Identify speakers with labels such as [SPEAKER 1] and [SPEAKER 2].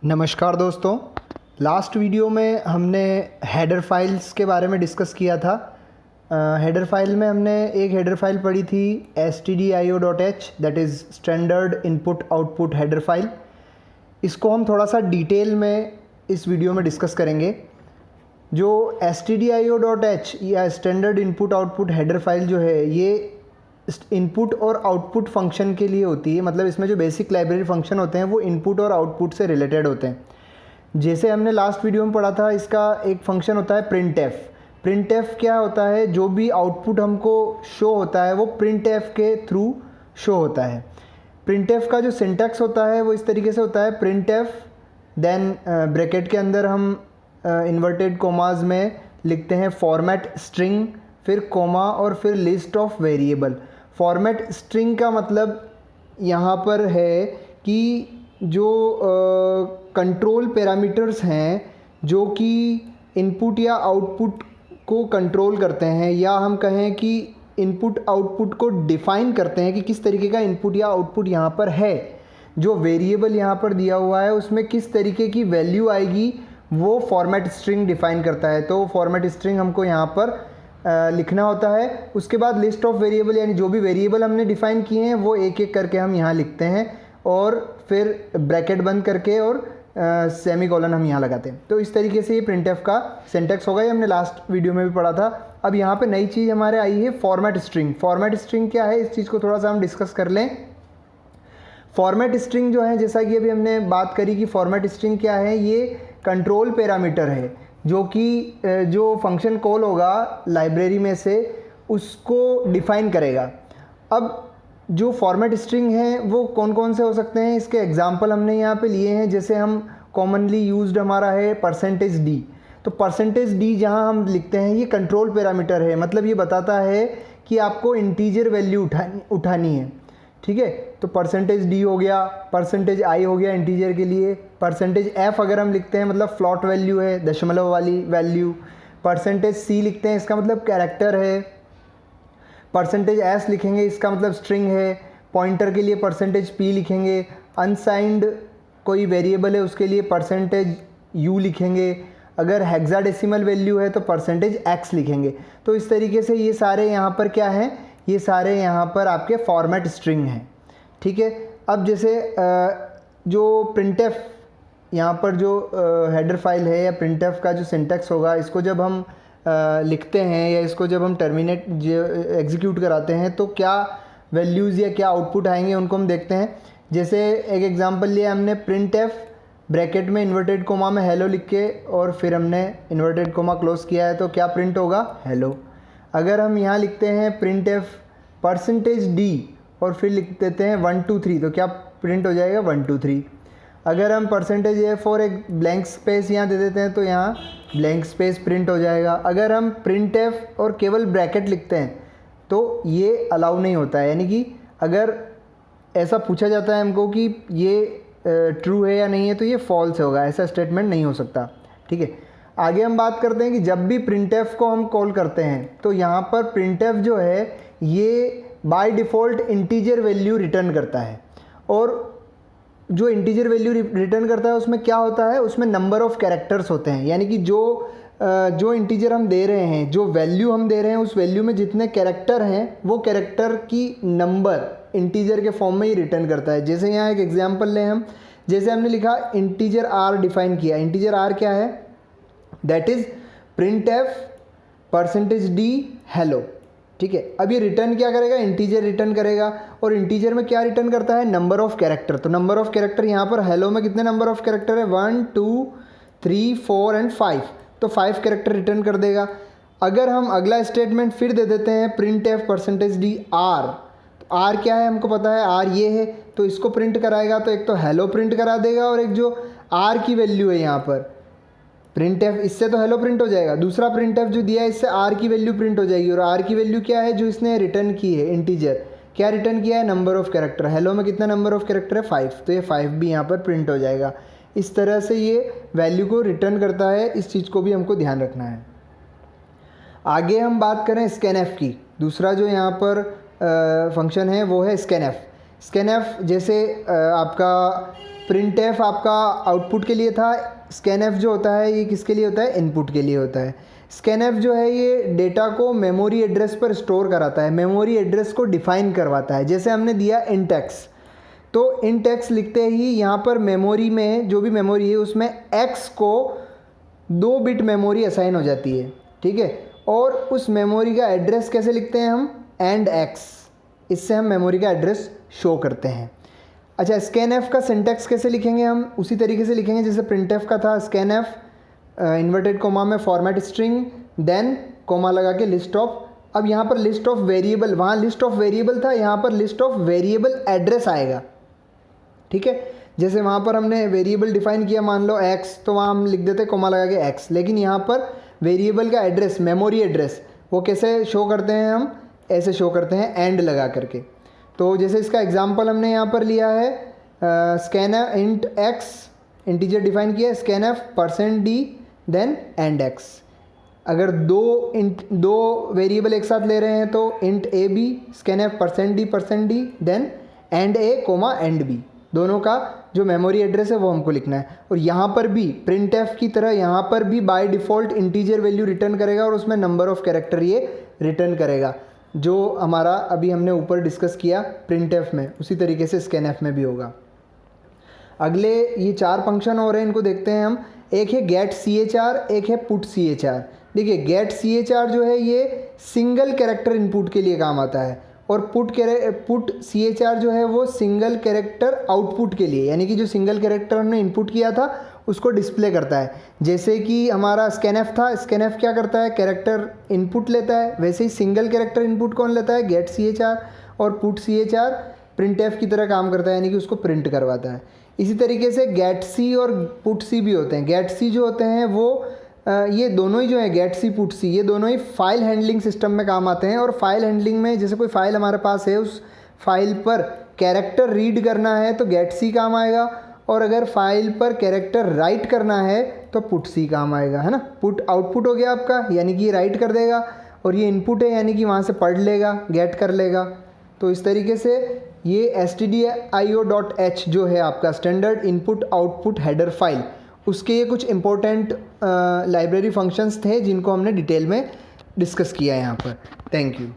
[SPEAKER 1] नमस्कार दोस्तों। Last video में हमने हेडर फाइल्स के बारे में डिस्कस किया था। हेडर फाइल में हमने एक हेडर फाइल पढ़ी थी stdio.h, that is standard input output header file. इसको हम थोड़ा सा डिटेल में इस वीडियो में डिस्कस करेंगे। जो stdio.h या standard input output header file जो है ये इनपुट और आउटपुट फंक्शन के लिए होती है। मतलब इसमें जो बेसिक लाइब्रेरी फंक्शन होते हैं वो इनपुट और आउटपुट से रिलेटेड होते हैं। जैसे हमने लास्ट वीडियो में पढ़ा था, इसका एक फंक्शन होता है प्रिंटएफ। प्रिंटएफ क्या होता है? जो भी आउटपुट हमको शो होता है वो प्रिंटएफ के थ्रू शो होता है। प्रिंटएफ का जो सिंटैक्स होता है वो इस तरीके से होता है, प्रिंटएफ देन ब्रैकेट के अंदर हम इन्वर्टेड कोमाज में लिखते हैं फॉर्मेट स्ट्रिंग, फिर कोमा और फिर list of variable. Format string का मतलब यहाँ पर है कि जो कंट्रोल पैरामीटर्स हैं जो कि इनपुट या आउटपुट को कंट्रोल करते हैं, या हम कहें कि इनपुट आउटपुट को डिफ़ाइन करते हैं कि किस तरीके का इनपुट या आउटपुट यहाँ पर है। जो वेरिएबल यहाँ पर दिया हुआ है उसमें किस तरीके की वैल्यू आएगी वो फॉर्मेट स्ट्रिंग डिफ़ाइन करता है। तो फॉर्मेट स्ट्रिंग हमको यहाँ पर लिखना होता है। उसके बाद लिस्ट ऑफ वेरिएबल, यानी जो भी वेरिएबल हमने डिफ़ाइन किए हैं वो एक एक करके हम यहाँ लिखते हैं और फिर ब्रैकेट बंद करके और सेमी कॉलन हम यहाँ लगाते हैं। तो इस तरीके से ये प्रिंटएफ का सिंटैक्स होगा। ये हमने लास्ट वीडियो में भी पढ़ा था। अब यहाँ पे नई चीज़ हमारे आई है फॉर्मेट स्ट्रिंग। फॉर्मेट स्ट्रिंग क्या है, इस चीज़ को थोड़ा सा हम डिस्कस कर लें। फॉर्मेट स्ट्रिंग जो है, जैसा कि अभी हमने बात करी कि फॉर्मेट स्ट्रिंग क्या है, ये कंट्रोल पैरामीटर है जो कि जो फंक्शन कॉल होगा लाइब्रेरी में से उसको डिफ़ाइन करेगा। अब जो फॉर्मेट स्ट्रिंग है वो कौन कौन से हो सकते हैं, इसके एग्जांपल हमने यहाँ पे लिए हैं। जैसे हम कॉमनली यूज्ड हमारा है %d। तो %d जहाँ हम लिखते हैं ये कंट्रोल पैरामीटर है, मतलब ये बताता है कि आपको इंटीजर वैल्यू उठानी है। ठीक है, तो %d हो गया, %i हो गया इंटीजर के लिए, %f अगर हम लिखते हैं मतलब फ्लॉट वैल्यू है, दशमलव वाली वैल्यू, %c लिखते हैं इसका मतलब कैरेक्टर है, %s लिखेंगे इसका मतलब स्ट्रिंग है, पॉइंटर के लिए %p लिखेंगे, अनसाइंड कोई वेरिएबल है उसके लिए %u लिखेंगे, अगर हेक्साडेसिमल वैल्यू है तो %x लिखेंगे। तो इस तरीके से ये सारे यहाँ पर क्या हैं, ये सारे यहाँ पर आपके फॉर्मेट स्ट्रिंग हैं। ठीक है, अब जैसे जो प्रिंटएफ यहाँ पर जो हेडर फाइल है या प्रिंटएफ का जो सिंटैक्स होगा, इसको जब हम लिखते हैं या इसको जब हम टर्मिनेट एग्जीक्यूट कराते हैं तो क्या वैल्यूज़ या क्या आउटपुट आएंगे उनको हम देखते हैं। जैसे एक एग्जांपल लिया हमने, प्रिंटएफ ब्रैकेट में इन्वर्टेड कोमा में हेलो लिख के और फिर हमने इन्वर्टेड कोमा क्लोज किया है, तो क्या प्रिंट होगा? हेलो। अगर हम यहाँ लिखते हैं प्रिंटएफ %d और फिर लिख देते हैं 1 2 3, तो क्या प्रिंट हो जाएगा? 1 2 3। अगर हम %f और एक ब्लैंक स्पेस यहाँ दे देते हैं तो यहाँ ब्लैंक स्पेस प्रिंट हो जाएगा। अगर हम प्रिंटएफ और केवल ब्रैकेट लिखते हैं तो ये अलाउ नहीं होता है, यानी कि अगर ऐसा पूछा जाता है हमको कि ये ट्रू है या नहीं है तो ये फॉल्स होगा, ऐसा स्टेटमेंट नहीं हो सकता। ठीक है, आगे हम बात करते हैं कि जब भी प्रिंटएफ को हम कॉल करते हैं तो यहाँ पर प्रिंटएफ जो है ये by default integer value return करता है। और जो इंटीजर वैल्यू रिटर्न करता है उसमें क्या होता है, उसमें नंबर ऑफ़ कैरेक्टर्स होते हैं। यानी कि जो इंटीजर हम दे रहे हैं, जो वैल्यू हम दे रहे हैं, उस वैल्यू में जितने कैरेक्टर हैं वो कैरेक्टर की नंबर इंटीजर के फॉर्म में ही रिटर्न करता है। जैसे यहाँ एक एग्जांपल लें हम, जैसे हमने लिखा इंटीजर r डिफ़ाइन किया। इंटीजर r क्या है? That is printf %d hello. ठीक है, अब ये रिटर्न क्या करेगा? इंटीजर रिटर्न करेगा। और इंटीजर में क्या रिटर्न करता है? Number of character. तो नंबर ऑफ़ कैरेक्टर यहाँ पर हेलो में कितने नंबर ऑफ़ कैरेक्टर है? 1 2 3 4 एंड 5, तो 5 कैरेक्टर रिटर्न कर देगा। अगर हम अगला स्टेटमेंट फिर दे देते हैं प्रिंटएफ %d r, तो r क्या है हमको पता है, r ये है, तो इसको प्रिंट कराएगा। तो एक तो हेलो प्रिंट करा देगा और एक जो r की वैल्यू है यहाँ पर प्रिंटएफ, इससे तो हेलो प्रिंट हो जाएगा। दूसरा प्रिंटएफ जो दिया है इससे r की वैल्यू प्रिंट हो जाएगी। और r की वैल्यू क्या है जो इसने रिटर्न की है? इंटीजर। क्या रिटर्न किया है? Number of character. हेलो में कितना नंबर ऑफ़ कैरेक्टर है? 5, तो ये 5 भी यहाँ पर प्रिंट हो जाएगा। इस तरह से ये वैल्यू को रिटर्न करता है, इस चीज़ को भी हमको ध्यान रखना है। आगे हम बात करें स्कैनएफ की। दूसरा जो यहाँ पर फंक्शन है वो है स्कैनएफ। स्कैनएफ जैसे आपका प्रिंट एफ आपका आउटपुट के लिए था, स्कैन एफ जो होता है ये किसके लिए होता है, इनपुट के लिए होता है। स्कैन एफ जो है ये डेटा को मेमोरी एड्रेस पर स्टोर कराता है, मेमोरी एड्रेस को डिफाइन करवाता है। जैसे हमने दिया इंट एक्स, तो इंट एक्स लिखते ही यहाँ पर मेमोरी में जो भी मेमोरी है उसमें एक्स को 2 बिट मेमोरी असाइन हो जाती है, ठीक है। और उस मेमोरी का एड्रेस कैसे लिखते हैं हम, एंड एक्स, इससे हम मेमोरी का एड्रेस शो करते हैं। अच्छा, स्कैन एफ का सिंटैक्स कैसे लिखेंगे हम, उसी तरीके से लिखेंगे जैसे प्रिंट एफ का था। स्कैन एफ इन्वर्टेड कोमा में फॉर्मेट स्ट्रिंग, देन कोमा लगा के लिस्ट ऑफ। अब यहाँ पर लिस्ट ऑफ वेरिएबल, वहाँ लिस्ट ऑफ वेरिएबल था, यहाँ पर लिस्ट ऑफ वेरिएबल एड्रेस आएगा, ठीक है। जैसे वहाँ पर हमने वेरिएबल डिफाइन किया, मान लो एक्स, तो वहाँ हम लिख देते कोमा लगा के एक्स, लेकिन यहाँ पर वेरिएबल का एड्रेस, मेमोरी एड्रेस, वो कैसे शो करते हैं हम, ऐसे शो करते हैं एंड लगा करके। तो जैसे इसका एग्जांपल हमने यहाँ पर लिया है, scanf int x, integer define किया, scanf %d then and x. अगर दो वेरिएबल एक साथ ले रहे हैं तो int a b, scanf %d then and a comma and b, दोनों का जो मेमोरी एड्रेस है वो हमको लिखना है। और यहाँ पर भी प्रिंट एफ की तरह यहाँ पर भी by default integer value return करेगा और उसमें नंबर ऑफ़ कैरेक्टर ये रिटर्न करेगा, जो हमारा अभी हमने ऊपर डिस्कस किया प्रिंट एफ में, उसी तरीके से स्कैन एफ में भी होगा। अगले ये 4 फंक्शन हो रहे हैं, इनको देखते हैं हम। एक है गेट CHR, एक है पुट CHR। देखिए गेट CHR जो है ये सिंगल कैरेक्टर इनपुट के लिए काम आता है, और पुट CHR जो है वो सिंगल कैरेक्टर आउटपुट के लिए, यानी कि जो सिंगल कैरेक्टर हमने इनपुट किया था उसको डिस्प्ले करता है। जैसे कि हमारा स्कैन एफ था, स्कैन एफ क्या करता है, कैरेक्टर इनपुट लेता है, वैसे ही सिंगल कैरेक्टर इनपुट कौन लेता है, गेट CHR, और पुट CHR प्रिंट एफ की तरह काम करता है, यानी कि उसको प्रिंट करवाता है। इसी तरीके से गेट सी और पुट सी भी होते हैं। गेट सी जो होते हैं वो ये दोनों ही जो है गेट सी पुट सी, ये दोनों ही फाइल हैंडलिंग सिस्टम में काम आते हैं। और फाइल हैंडलिंग में जैसे कोई फाइल हमारे पास है, उस फाइल पर कैरेक्टर रीड करना है तो गेट सी काम आएगा, और अगर फाइल पर कैरेक्टर राइट करना है तो पुट सी काम आएगा, है ना। पुट आउटपुट हो गया आपका, यानी कि ये राइट कर देगा, और ये इनपुट है यानी कि वहाँ से पढ़ लेगा, गेट कर लेगा। तो इस तरीके से ये stdio.h जो है आपका standard input output header file, उसके ये कुछ इंपॉर्टेंट लाइब्रेरी फंक्शंस थे जिनको हमने डिटेल में डिस्कस किया यहाँ पर। Thank you.